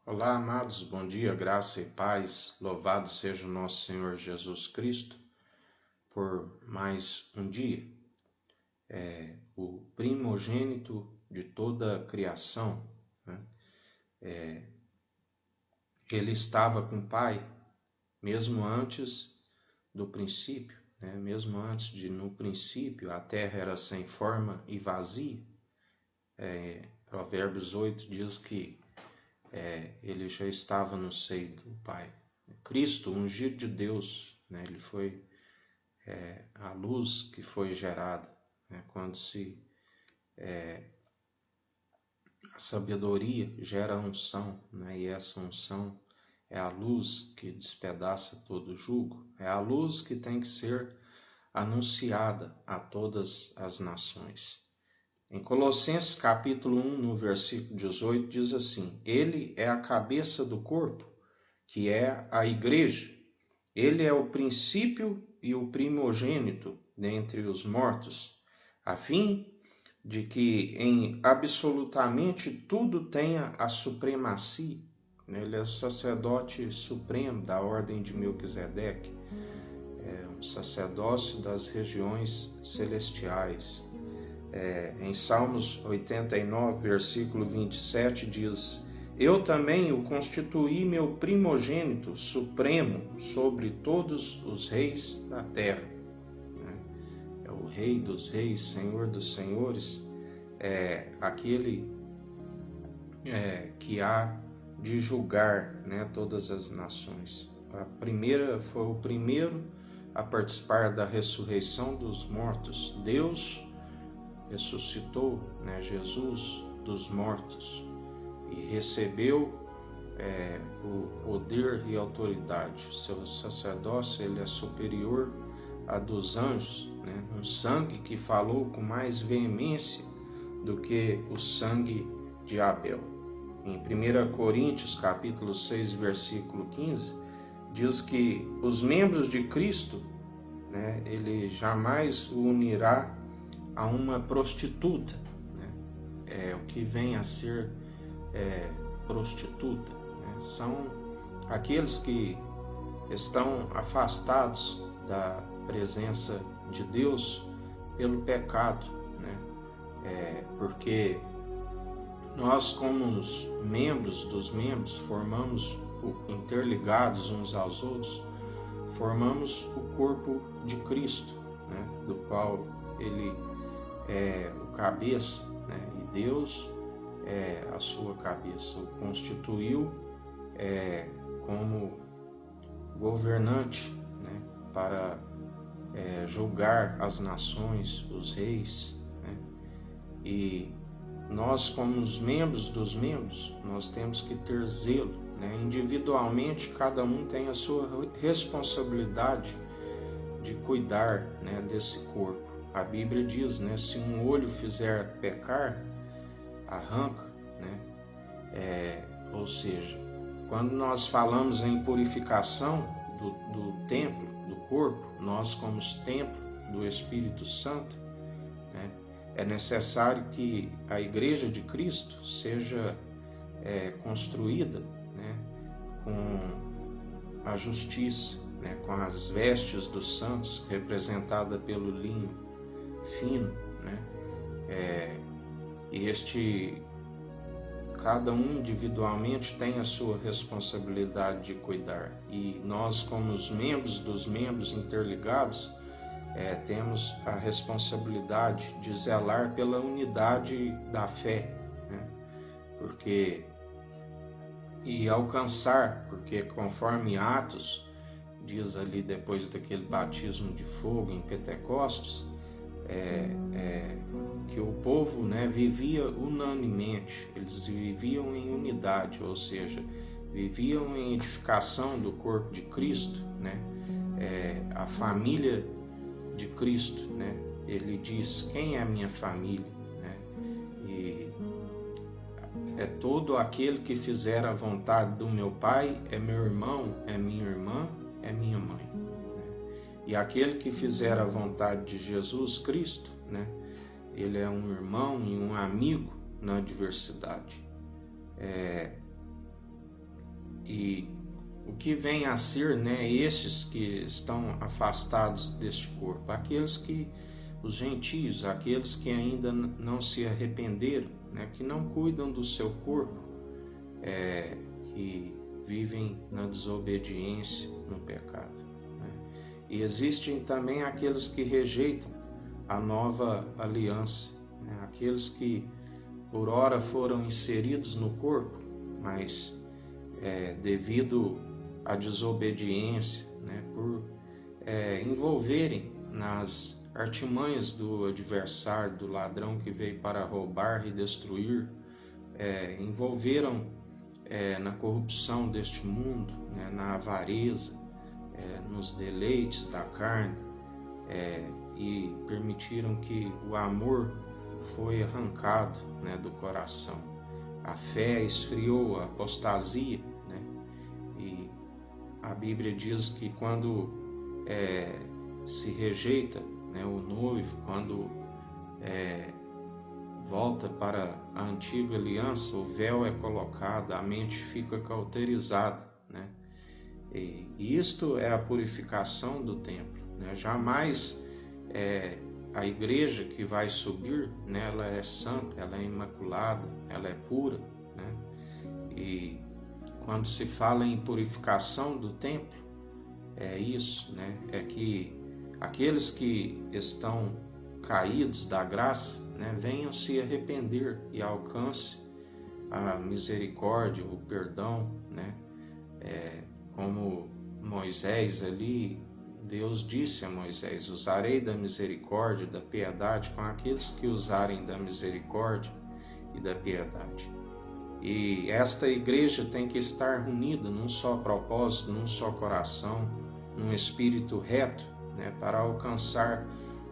Olá, amados, bom dia, graça e paz. Louvado seja o nosso Senhor Jesus Cristo por mais um dia. O primogênito de toda a criação, né? Ele estava com o Pai, mesmo antes do princípio, né? Mesmo antes de, no princípio, a terra era sem forma e vazia. Provérbios 8 diz que ele já estava no seio do Pai. Cristo, ungido de Deus, né? Ele foi a luz que foi gerada, né? Quando a sabedoria gera unção, né? E essa unção é a luz que despedaça todo o jugo, é a luz que tem que ser anunciada a todas as nações. Em Colossenses capítulo 1, no versículo 18, diz assim: Ele é a cabeça do corpo, que é a igreja. Ele é o princípio e o primogênito dentre os mortos, a fim de que em absolutamente tudo tenha a supremacia. Ele é o sacerdote supremo da ordem de Melquisedeque, é um sacerdócio das regiões celestiais. Em Salmos 89, versículo 27, diz: Eu também o constituí meu primogênito supremo sobre todos os reis da terra. É o Rei dos reis, Senhor dos senhores, é aquele que há de julgar, né, todas as nações. Foi o primeiro a participar da ressurreição dos mortos. Deus ressuscitou, né, Jesus dos mortos e recebeu o poder e autoridade. Seu sacerdócio ele é superior a dos anjos, né? Um sangue que falou com mais veemência do que o sangue de Abel. Em 1 Coríntios capítulo 6, versículo 15, diz que os membros de Cristo, né, ele jamais o unirá a uma prostituta, né? O que vem a ser prostituta, né? São aqueles que estão afastados da presença de Deus pelo pecado, né? Porque nós, como os membros dos membros, formamos, interligados uns aos outros, formamos o corpo de Cristo, né? Do qual ele é o cabeça, né? E Deus é a sua cabeça, o constituiu como governante, né? Para julgar as nações, os reis, né? E nós, como os membros dos membros, nós temos que ter zelo, né? Individualmente, cada um tem a sua responsabilidade de cuidar, né, desse corpo. A Bíblia diz, né, se um olho fizer pecar, arranca, né? Ou seja, quando nós falamos em purificação do templo, do corpo, nós como templo do Espírito Santo, né, é necessário que a Igreja de Cristo seja construída, né, com a justiça, né, com as vestes dos santos, representada pelo linho fino, né? E cada um individualmente tem a sua responsabilidade de cuidar. E nós, como os membros dos membros interligados, temos a responsabilidade de zelar pela unidade da fé, né? Porque conforme Atos diz ali depois daquele batismo de fogo em Pentecostes, que o povo, né, vivia unanimemente, eles viviam em unidade, ou seja, viviam em edificação do corpo de Cristo, né? A família de Cristo, né? Ele diz: quem é a minha família, né? E é todo aquele que fizer a vontade do meu Pai, é meu irmão, é minha irmã, é minha mãe. E aquele que fizer a vontade de Jesus Cristo, né, ele é um irmão e um amigo na adversidade. o que vem a ser, né, estes que estão afastados deste corpo, os gentios, aqueles que ainda não se arrependeram, né, que não cuidam do seu corpo, que vivem na desobediência, no pecado, né? E existem também aqueles que rejeitam a nova aliança, né, aqueles que por ora foram inseridos no corpo, mas devido à desobediência, né, por envolverem nas artimanhas do adversário, do ladrão que veio para roubar e destruir, envolveram na corrupção deste mundo, né, na avareza, nos deleites da carne, e permitiram que o amor foi arrancado, né, do coração. A fé esfriou, a apostasia, né? E a Bíblia diz que quando se rejeita, né, o noivo, quando volta para a antiga aliança, o véu é colocado, a mente fica cauterizada, né? E isto é a purificação do templo, né? Jamais a igreja que vai subir, né, ela é santa, ela é imaculada, ela é pura, né? E quando se fala em purificação do templo, é isso, né? É que aqueles que estão caídos da graça, né, venham se arrepender e alcance a misericórdia, o perdão, né? Como Moisés ali, Deus disse a Moisés: usarei da misericórdia e da piedade com aqueles que usarem da misericórdia e da piedade. E esta igreja tem que estar unida num só propósito, num só coração, num espírito reto, né, para alcançar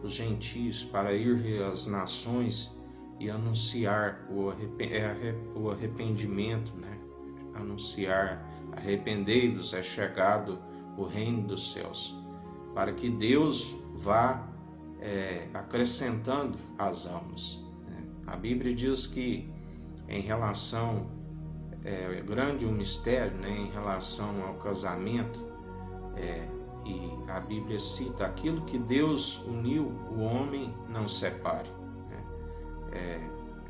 os gentios, para ir às nações e anunciar o arrependimento, né? Anunciar: arrependei-vos, é chegado o reino dos céus, para que Deus vá acrescentando as almas, né? A Bíblia diz que em relação, é grande o mistério, né, em relação ao casamento, e a Bíblia cita: aquilo que Deus uniu, o homem não separe, né?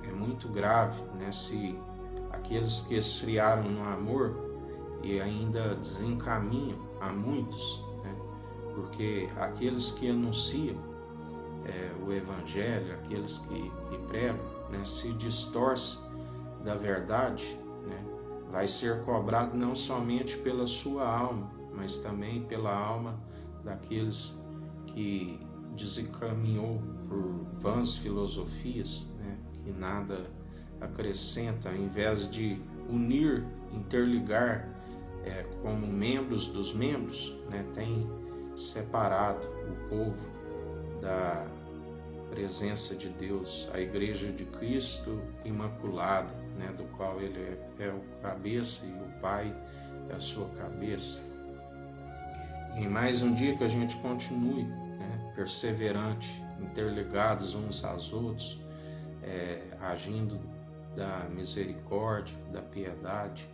É muito grave, né, se aqueles que esfriaram no amor e ainda desencaminham a muitos, né? Porque aqueles que anunciam o Evangelho, aqueles que pregam, né, se distorcem da verdade, né, vai ser cobrado não somente pela sua alma, mas também pela alma daqueles que desencaminhou por vãs filosofias, né, que nada acrescenta, ao invés de unir, interligar como membros dos membros, né, tem separado o povo da presença de Deus, a Igreja de Cristo imaculada, né, do qual Ele é o cabeça e o Pai é a sua cabeça. E mais um dia que a gente continue, né, perseverante, interligados uns aos outros, agindo da misericórdia, da piedade,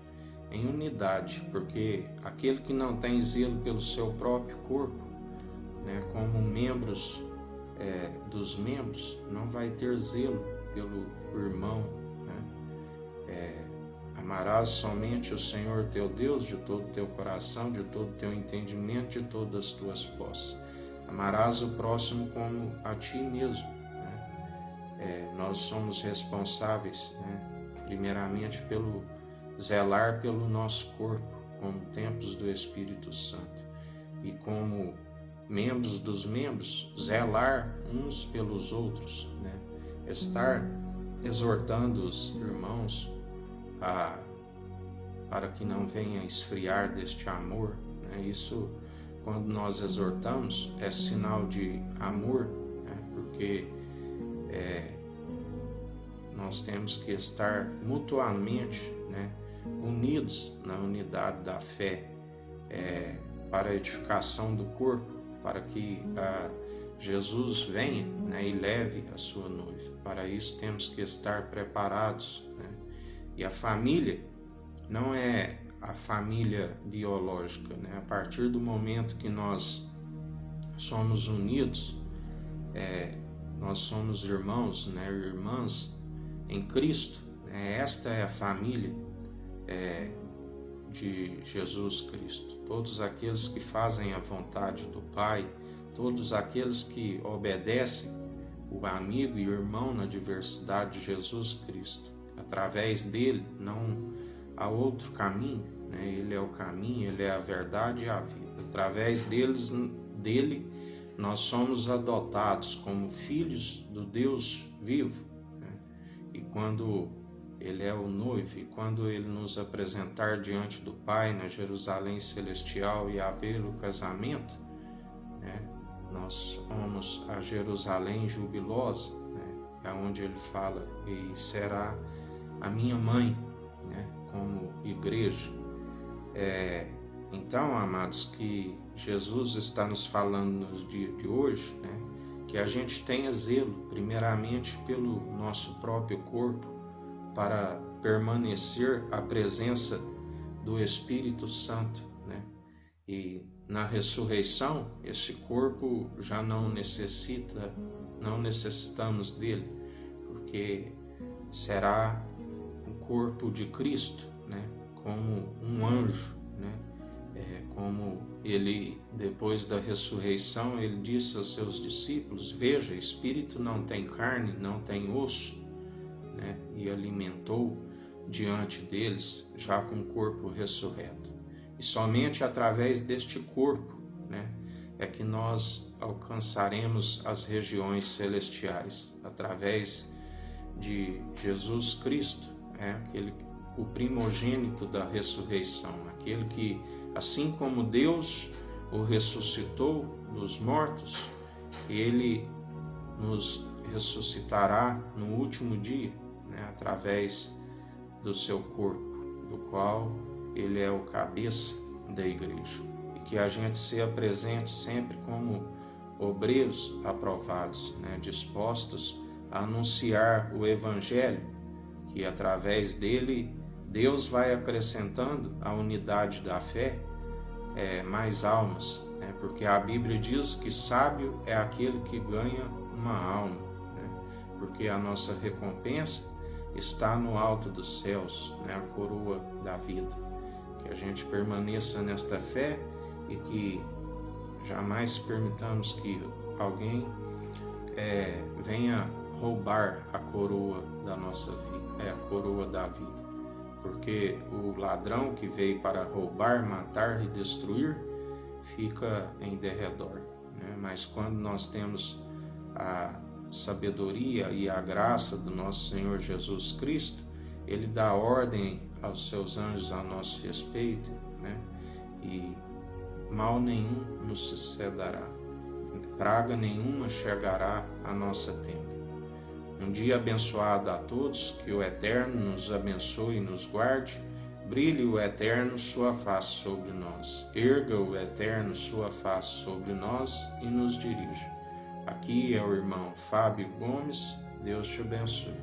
em unidade, porque aquele que não tem zelo pelo seu próprio corpo, né, como membros dos membros, não vai ter zelo pelo irmão, né? Amarás somente o Senhor teu Deus de todo o teu coração, de todo o teu entendimento, de todas as tuas posses. Amarás o próximo como a ti mesmo, né? Nós somos responsáveis, né, primeiramente pelo zelar pelo nosso corpo, como templos do Espírito Santo, e como membros dos membros, zelar uns pelos outros, né? Estar exortando os irmãos para que não venha esfriar deste amor, né? Isso, quando nós exortamos, é sinal de amor, né? Porque nós temos que estar mutuamente, né, unidos na unidade da fé, para a edificação do corpo, para que Jesus venha, né, e leve a sua noiva. Para isso temos que estar preparados, né? E a família não é a família biológica, né? A partir do momento que nós somos unidos, nós somos irmãos, né? Irmãs em Cristo, né? Esta é a família de Jesus Cristo. Todos aqueles que fazem a vontade do Pai, todos aqueles que obedecem o amigo e o irmão na diversidade de Jesus Cristo. Através dele não há outro caminho, né? Ele é o caminho, ele é a verdade e a vida. Através dele nós somos adotados como filhos do Deus vivo, né? E quando ele é o noivo, e quando ele nos apresentar diante do Pai na Jerusalém Celestial e haver o casamento, né? Nós vamos a Jerusalém jubilosa, né? É onde ele fala, e será a minha mãe, né? Como igreja. Então, amados, que Jesus está nos falando nos dias de hoje, né? Que a gente tenha zelo, primeiramente, pelo nosso próprio corpo, para permanecer a presença do Espírito Santo, né? E na ressurreição, esse corpo já não necessitamos dele, porque será o corpo de Cristo, né? Como um anjo, né? Como ele, depois da ressurreição, ele disse aos seus discípulos: veja, espírito não tem carne, não tem osso, né? E alimentou diante deles, já com o corpo ressurreto. E somente através deste corpo, né, é que nós alcançaremos as regiões celestiais, através de Jesus Cristo, o primogênito da ressurreição, aquele que, assim como Deus o ressuscitou dos mortos, ele nos ressuscitará no último dia, né, através do seu corpo, do qual ele é o cabeça da igreja. E que a gente se apresente sempre como obreiros aprovados, né, dispostos a anunciar o Evangelho, que através dele Deus vai acrescentando à unidade da fé mais almas, né, porque a Bíblia diz que sábio é aquele que ganha uma alma, né, porque a nossa recompensa está no alto dos céus, né, a coroa da vida. Que a gente permaneça nesta fé e que jamais permitamos que alguém venha roubar a coroa da nossa vida, a coroa da vida. Porque o ladrão que veio para roubar, matar e destruir fica em derredor, né? Mas quando nós temos a sabedoria e a graça do nosso Senhor Jesus Cristo, ele dá ordem aos seus anjos a nosso respeito, né? E mal nenhum nos sucederá, praga nenhuma chegará à nossa tenda. Um dia abençoado a todos, que o Eterno nos abençoe e nos guarde, brilhe o Eterno sua face sobre nós, erga o Eterno sua face sobre nós e nos dirija. Aqui é o irmão Fábio Gomes, Deus te abençoe.